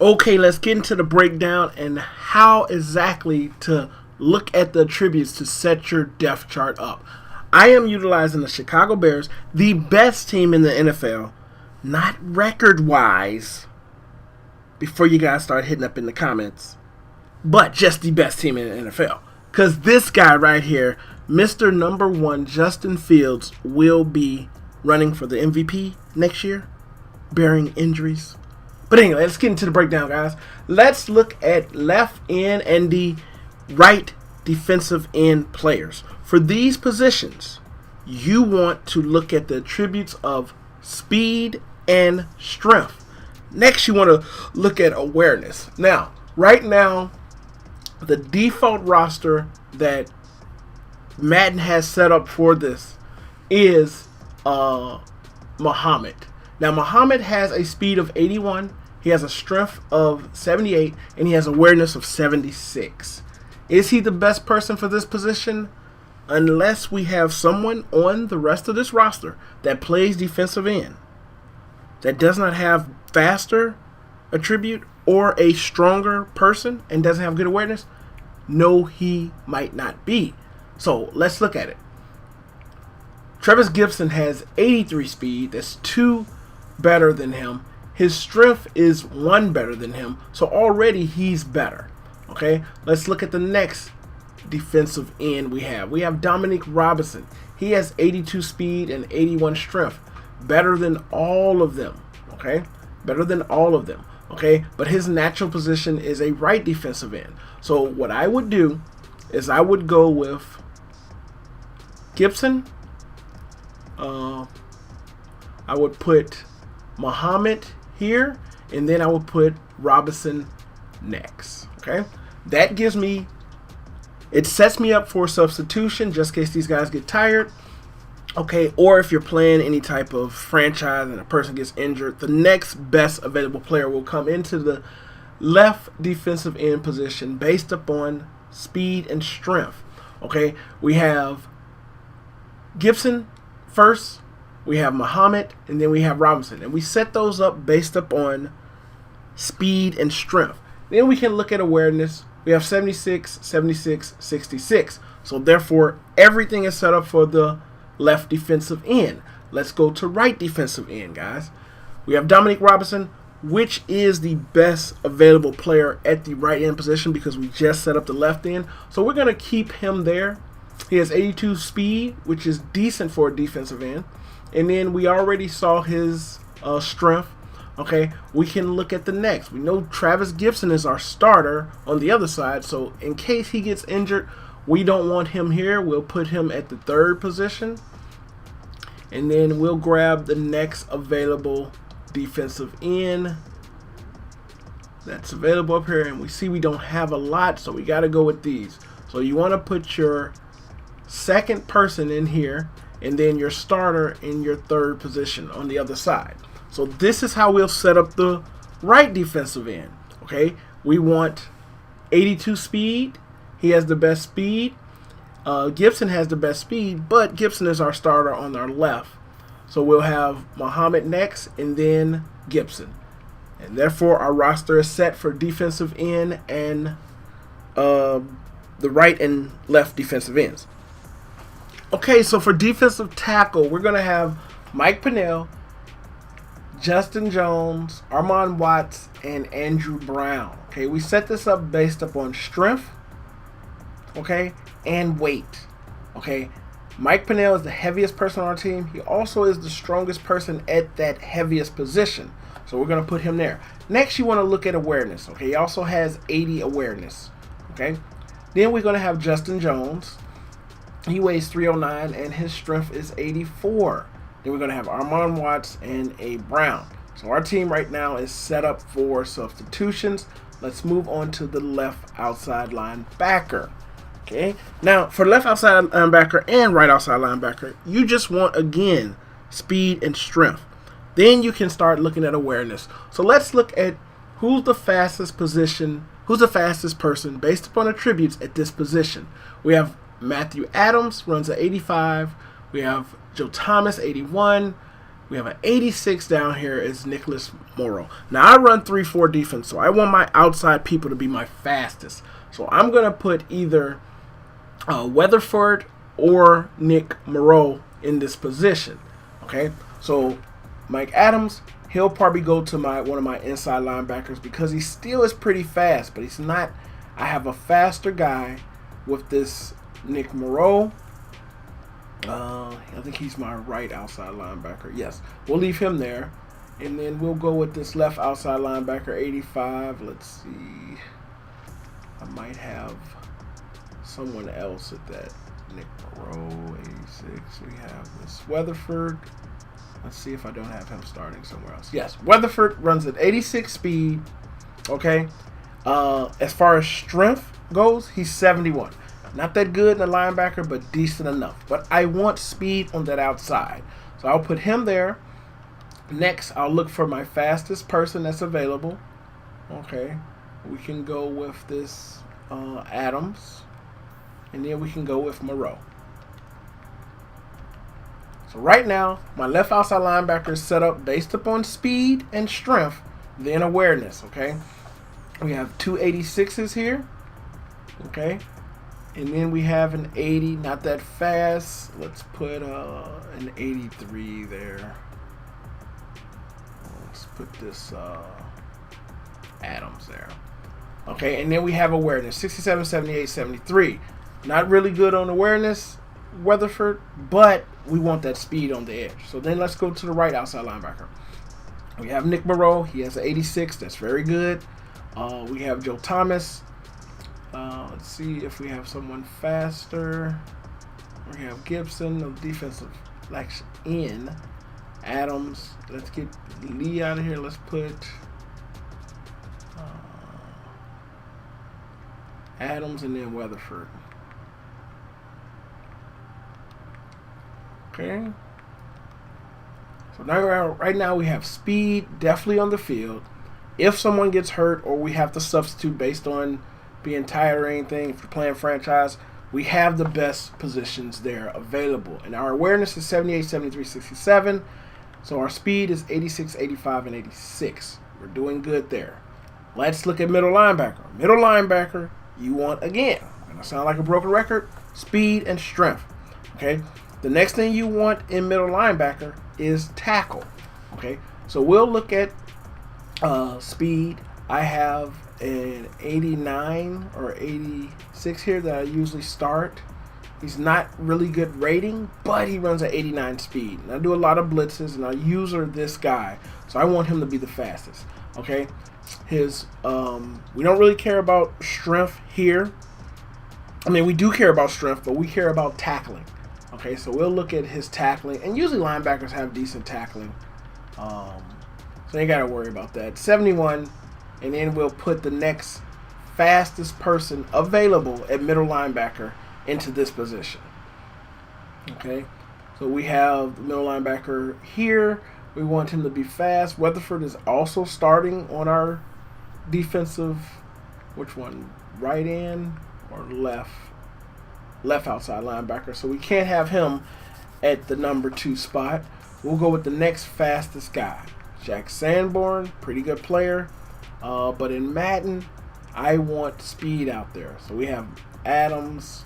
Okay, let's get into the breakdown and how exactly to look at the attributes to set your depth chart up. I am utilizing the Chicago Bears, the best team in the NFL, not record-wise, before you guys start hitting up in the comments, but just the best team in the NFL. Because this guy right here, Mr. Number 1, Justin Fields, will be running for the MVP next year, bearing injuries. But anyway, let's get into the breakdown, guys. Let's look at left end and the right defensive end players. For these positions, you want to look at the attributes of speed and strength. Next, you want to look at awareness. Now, right now, the default roster that Madden has set up for this is Muhammad. Now, Muhammad has a speed of 81, he has a strength of 78, and he has awareness of 76. Is he the best person for this position? Unless we have someone on the rest of this roster that plays defensive end, that does not have faster attribute or a stronger person and doesn't have good awareness, no, he might not be. So let's look at it. Travis Gibson has 83 speed. That's 2 better than him. His strength is 1 better than him. So already he's better. Okay, let's look at the next defensive end we have. We have Dominic Robinson. He has 82 speed and 81 strength. Better than all of them. Okay, better than all of them. Okay, but his natural position is a right defensive end. So what I would do is I would go with Gibson. I would put Muhammad here, and then I would put Robinson next. Okay, that gives me, it sets me up for substitution just in case these guys get tired. Okay, or if you're playing any type of franchise and a person gets injured, the next best available player will come into the left defensive end position based upon speed and strength. Okay, we have Gibson first, we have Muhammad, and then we have Robinson. And we set those up based upon speed and strength. Then we can look at awareness. We have 76, 76, 66. So therefore, everything is set up for the left defensive end. Let's go to right defensive end, guys. We have Dominic Robinson, which is the best available player at the right end position because we just set up the left end. So we're going to keep him there. He has 82 speed, which is decent for a defensive end. And then we already saw his strength. Okay, we can look at the next. We know Travis Gibson is our starter on the other side. So in case he gets injured, we don't want him here. We'll put him at the 3rd position. And then we'll grab the next available defensive end that's available up here. And we see we don't have a lot, so we got to go with these. So you want to put your second person in here, and then your starter in your 3rd position on the other side. So this is how we'll set up the right defensive end. Okay, we want 82 speed. He has the best speed. Gibson has the best speed, but Gibson is our starter on our left. So we'll have Muhammad next, and then Gibson. And therefore, our roster is set for defensive end and the right and left defensive ends. Okay, so for defensive tackle, we're going to have Mike Pennell, Justin Jones, Armon Watts, and Andrew Brown. Okay, we set this up based upon strength, okay, and weight. Okay, Mike Pennell is the heaviest person on our team. He also is the strongest person at that heaviest position. So we're going to put him there. Next, you want to look at awareness. Okay, he also has 80 awareness. Okay, then we're going to have Justin Jones. He weighs 309 and his strength is 84. Then we're going to have Armon Watts and a Brown. So our team right now is set up for substitutions. Let's move on to the left outside linebacker. Okay, now for left outside linebacker and right outside linebacker, you just want, again, speed and strength. Then you can start looking at awareness. So let's look at who's the fastest position, who's the fastest person based upon attributes at this position. We have Matthew Adams runs at 85. We have Joe Thomas, 81. We have an 86 down here is Nicholas Morrow. Now, I run 3-4 defense, so I want my outside people to be my fastest. So I'm going to put either Weatherford or Nick Moreau in this position. Okay, so Mike Adams, he'll probably go to one of my inside linebackers because he still is pretty fast, but he's not. I have a faster guy with this Nick Moreau. I think he's my right outside linebacker. Yes, we'll leave him there. And then we'll go with this left outside linebacker, 85. Let's see. I might have someone else at that. Nick Moreau, 86. We have this Weatherford. Let's see if I don't have him starting somewhere else. Yes, Weatherford runs at 86 speed. Okay. As far as strength goes, he's 71. Not that good in a linebacker, but decent enough. But I want speed on that outside. So I'll put him there. Next, I'll look for my fastest person that's available. Okay. We can go with this Adams. And then we can go with Moreau. So right now, my left outside linebacker is set up based upon speed and strength, then awareness, okay? We have two 86s here, okay? And then we have an 80, not that fast. Let's put an 83 there. Let's put this Adams there. Okay, and then we have awareness, 67, 78, 73. Not really good on awareness, Weatherford, but we want that speed on the edge. So then let's go to the right outside linebacker. We have Nick Moreau. He has an 86. That's very good. We have Joe Thomas. Let's see if we have someone faster. We have Gibson, the defensive end. Adams. Let's get Lee out of here. Let's put Adams and then Weatherford. Okay. So now, right now we have speed definitely on the field. If someone gets hurt or we have to substitute based on being tired or anything, if you're playing franchise, we have the best positions there available. And our awareness is 78, 73, 67. So our speed is 86, 85, and 86. We're doing good there. Let's look at middle linebacker. Middle linebacker, you want, again, going to sound like a broken record, speed and strength. Okay. The next thing you want in middle linebacker is tackle. Okay, so we'll look at speed. I have an 89 or 86 here that I usually start. He's not really good rating, but he runs at 89 speed. And I do a lot of blitzes, and I user this guy, so I want him to be the fastest. Okay, his we don't really care about strength here. I mean, we do care about strength, but we care about tackling. Okay, so we'll look at his tackling, and usually linebackers have decent tackling, so you ain't got to worry about that. 71, and then we'll put the next fastest person available at middle linebacker into this position. Okay, so we have the middle linebacker here. We want him to be fast. Weatherford is also starting on our defensive, which one, right end or left? Left outside linebacker, so we can't have him at the number 2 spot. We'll go with the next fastest guy, Jack Sanborn, pretty good player, but in Madden I want speed out there. So we have Adams,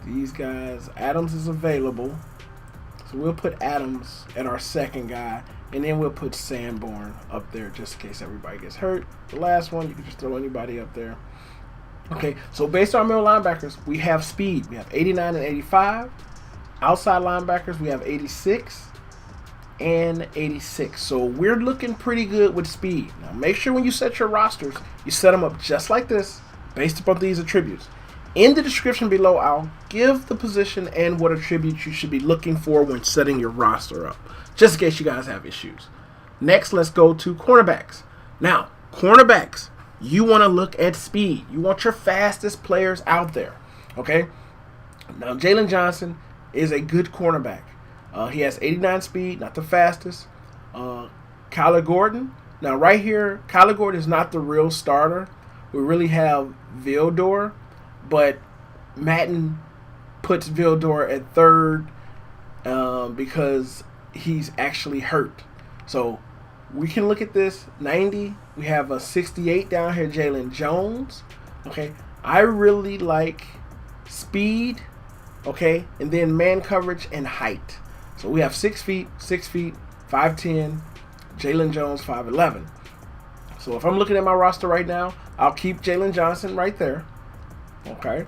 these guys. Adams is available, so we'll put Adams at our second guy, and then we'll put Sanborn up there just in case everybody gets hurt. The last one, you can just throw anybody up there. Okay, so based on middle linebackers, we have speed. We have 89 and 85. Outside linebackers, we have 86 and 86. So we're looking pretty good with speed. Now, make sure when you set your rosters, you set them up just like this, based upon these attributes. In the description below, I'll give the position and what attributes you should be looking for when setting your roster up, just in case you guys have issues. Next, let's go to cornerbacks. Now, cornerbacks, you want to look at speed. You want your fastest players out there. Okay? Now, Jalen Johnson is a good cornerback. He has 89 speed, not the fastest. Kyler Gordon. Now, right here, Kyler Gordon is not the real starter. We really have Vildor, but Madden puts Vildor at third because he's actually hurt. So we can look at this 90. We have a 68 down here, Jalen Jones. Okay, I really like speed. Okay, and then man coverage and height. So we have 6 feet, 5'10". Jalen Jones 5'11". So if I'm looking at my roster right now, I'll keep Jalen Johnson right there. Okay,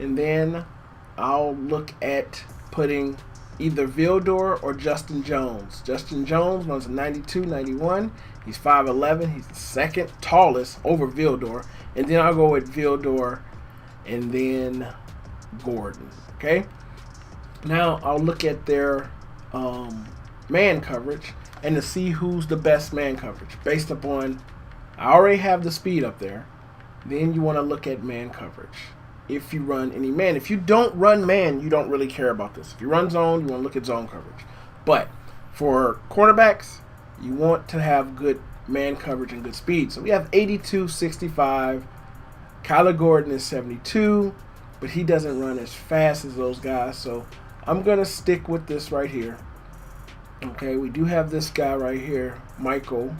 and then I'll look at putting either Vildor or Justin Jones. Justin Jones runs a 92, 91. He's 5'11". He's the second tallest over Vildor. And then I'll go with Vildor and then Gordon. Okay? Now I'll look at their man coverage and to see who's the best man coverage based upon, I already have the speed up there. Then you want to look at man coverage. If you run any man. If you don't run man, you don't really care about this. If you run zone, you want to look at zone coverage. But for cornerbacks, you want to have good man coverage and good speed. So we have 82, 65. Kyler Gordon is 72, but he doesn't run as fast as those guys. So I'm going to stick with this right here. Okay, we do have this guy right here, Michael.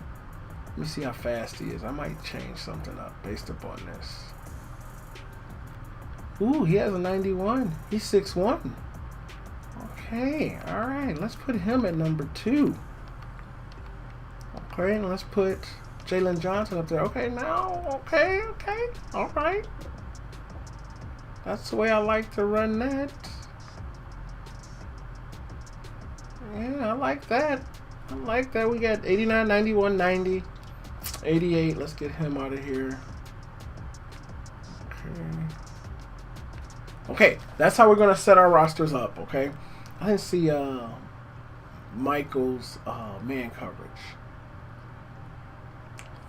Let me see how fast he is. I might change something up based upon this. Ooh, he has a 91. He's 6'1". Okay, all right. Let's put him at number 2. Okay, and let's put Jalen Johnson up there. Okay, now, okay, all right. That's the way I like to run that. Yeah, I like that. I like that. We got 89, 91, 90, 88. Let's get him out of here. Okay, that's how we're going to set our rosters up, okay? I didn't see Michael's man coverage.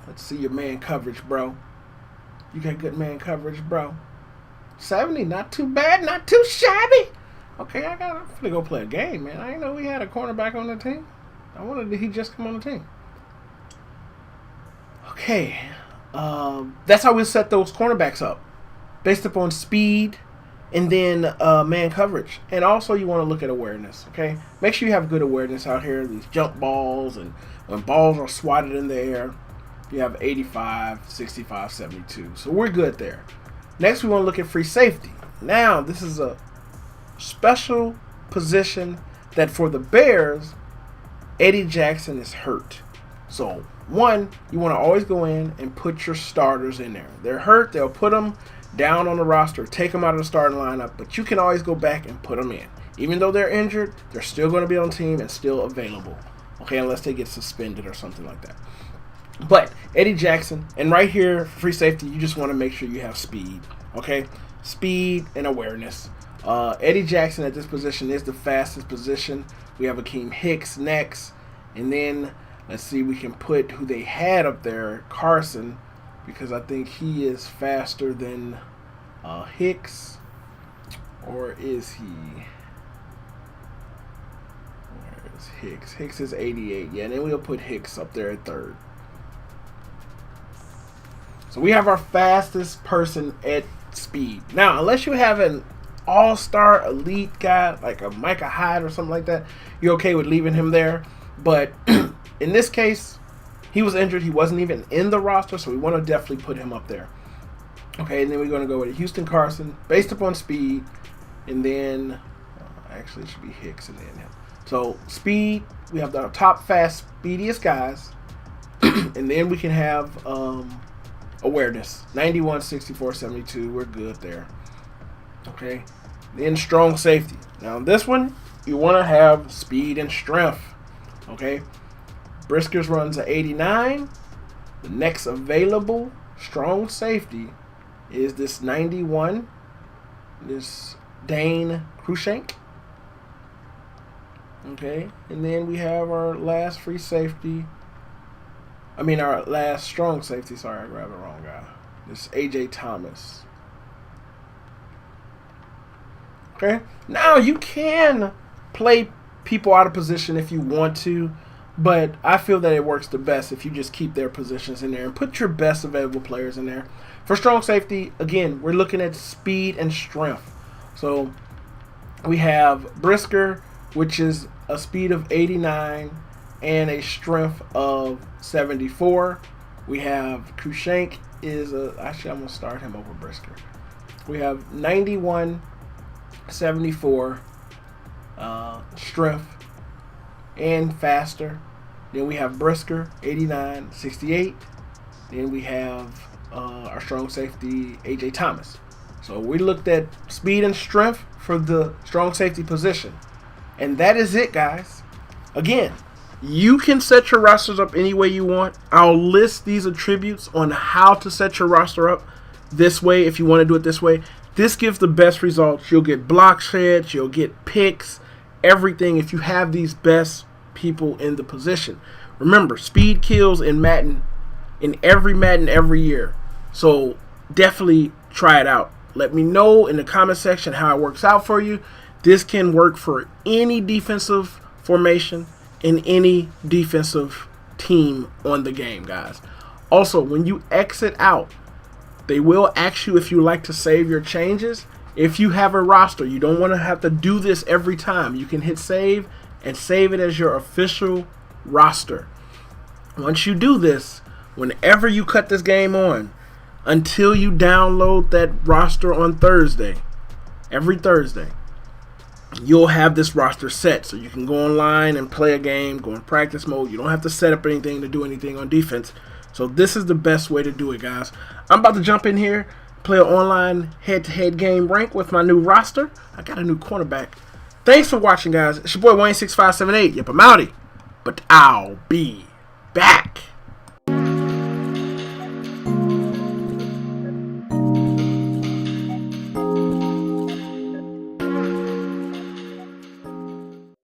Let's see your man coverage, bro. You got good man coverage, bro. 70, not too bad, not too shabby. Okay, I'm gonna go play a game, man. I didn't know we had a cornerback on the team. I wondered, did he just come on the team? Okay, that's how we set those cornerbacks up, based upon speed and then man coverage. And also you want to look at awareness, okay? Make sure you have good awareness out here. These jump balls and when balls are swatted in the air, you have 85, 65, 72. So we're good there. Next, we want to look at free safety. Now, this is a special position that for the Bears, Eddie Jackson is hurt. So, one, you want to always go in and put your starters in there. They're hurt, they'll put them down on the roster, take them out of the starting lineup, but you can always go back and put them in. Even though they're injured, they're still going to be on the team and still available. Okay, unless they get suspended or something like that. But Eddie Jackson, and right here, free safety, you just want to make sure you have speed. Okay, speed and awareness. Eddie Jackson at this position is the fastest position. We have Akeem Hicks next, and then let's see, we can put who they had up there, Carson, because I think he is faster than Hicks, or is he? Where is Hicks? Hicks is 88. Yeah, and then we'll put Hicks up there at third. So we have our fastest person at speed. Now, unless you have an all-star elite guy like a Micah Hyde or something like that, you're okay with leaving him there. But in this case, he was injured. He wasn't even in the roster, so we want to definitely put him up there. Okay, and then we're going to go with Houston Carson based upon speed. And then, actually, it should be Hicks and then him. So speed, we have the top fast, speediest guys. And then we can have awareness, 91, 64, 72. We're good there. Okay. Then strong safety. Now this one, you want to have speed and strength. Okay. Brisker's runs a 89. The next available strong safety is this 91. This Dane Cruikshank. Okay. And then we have our last free safety. Our last strong safety. Sorry, I grabbed the wrong guy. This AJ Thomas. Okay. Now you can play people out of position if you want to, but I feel that it works the best if you just keep their positions in there and put your best available players in there. For strong safety, again, we're looking at speed and strength. So we have Brisker, which is a speed of 89 and a strength of 74. We have Kushank is actually I'm gonna start him over Brisker. We have 91, 74 strength and faster. Then we have Brisker 89, 68. Then we have our strong safety AJ Thomas. So we looked at speed and strength for the strong safety position. And that is it, guys. Again, you can set your rosters up any way you want. I'll list these attributes on how to set your roster up this way if you want to do it this way. This gives the best results. You'll get block sheds, you'll get picks, everything if you have these best people in the position. Remember, speed kills in Madden, in every Madden every year. So definitely try it out. Let me know in the comment section how it works out for you. This can work for any defensive formation in any defensive team on the game, guys. Also, when you exit out, they will ask you if you like to save your changes. If you have a roster, you don't want to have to do this every time. You can hit save and save it as your official roster. Once you do this, whenever you cut this game on, until you download that roster on Thursday, every Thursday, you'll have this roster set. So you can go online and play a game, go in practice mode. You don't have to set up anything to do anything on defense. So this is the best way to do it, guys. I'm about to jump in here, play an online head-to-head game rank with my new roster. I got a new cornerback. Thanks for watching, guys. It's your boy Wayne6578. Yep, I'm outie. But I'll be back.